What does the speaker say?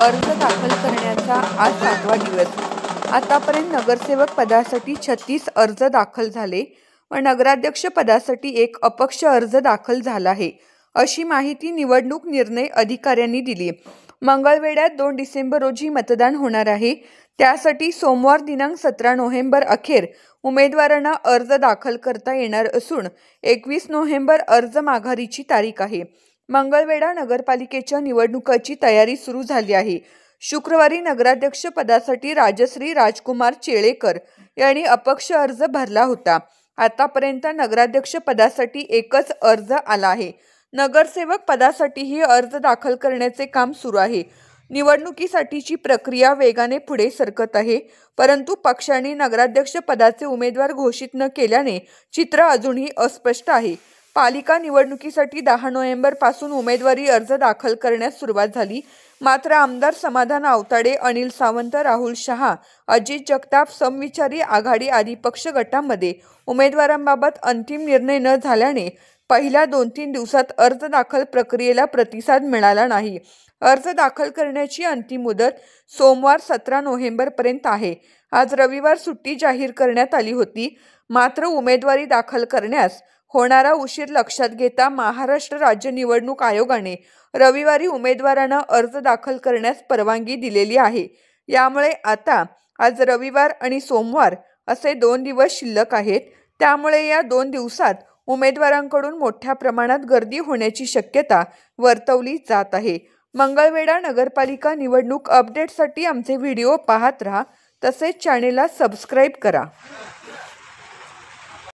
अर्ज दाखल करण्याचा आज 7वा दिवस। आतापर्यंत नगरसेवक पदासाठी 36 अर्ज दाखल झाले व नगराध्यक्ष पदासाठी एक अपक्ष अर्ज दाखल झाला आहे, अशी माहिती निवडणूक निर्णय अधिकाऱ्यांनी दिली। मंगळवेढ्यात 2 डिसेंबर रोजी मतदान होणार आहे। त्यासाठी सोमवार दिनांक 17 नोव्हेंबर अखेर उमेदवारांना अर्ज दाखल करता येणार असून 21 नोव्हेंबर अर्ज माघारीची तारीख आहे। मंगळवेढा नगरपालिकेच्या निवडणुकीची तयारी सुरू झाली आहे। शुक्रवारी नगराध्यक्ष पदासाठी राजश्री राजकुमार चेळेकर यांनी अपक्ष अर्ज भरला होता। आतापर्यंत नगराध्यक्ष पदासाठी एकच अर्ज आला आहे। नगरसेवक पदासाठीही अर्ज दाखल करण्याचे काम सुरू आहे। निवडणुकीसाठीची प्रक्रिया वेगाने पुढे सरकत आहे, परंतु पक्षाने नगराध्यक्ष पदाचे उमेदवार घोषित न केल्याने चित्र अजूनही अस्पष्ट आहे। पालिका निवडणुकीसाठी 10 नोव्हेंबर पासून उमेदवारी अर्ज दाखल करण्यास सुरुवात झाली, मात्र आमदार समाधान आवताडे, अनिल सावंत, राहुल शहा, अजित जगताप, समविचारी आघाडी आदी पक्ष गटांमध्ये उमेदवारांबाबत अंतिम निर्णय न झाल्याने पहिल्या 2-3 दिवसात अर्ज दाखल प्रक्रियेला प्रतिसाद मिळाला नाही। अर्ज दाखल करण्याची अंतिम मुदत सोमवार 17 नोव्हेंबर पर्यंत आहे। आज रविवार सुट्टी जाहीर करण्यात आली होती, मात्र उमेदवारी दाखल करण्यास होणारा उशीर लक्षात घेता महाराष्ट्र राज्य निवडणूक आयोगाने रविवारी उमेदवारांना अर्ज दाखल करण्यास परवानगी दिलेली आहे। यामुळे आता आज रविवार आणि सोमवार असे 2 दिवस शिल्लक आहेत। त्यामुळे या 2 दिवसात उमेदवारांकडून मोठ्या प्रमाणात गर्दी होण्याची शक्यता वर्तवली जात आहे। मंगळवेढा नगरपालिका निवडणूक अपडेटसाठी आमचे व्हिडिओ पाहत रहा, तसेच चॅनेलला सबस्क्राईब करा।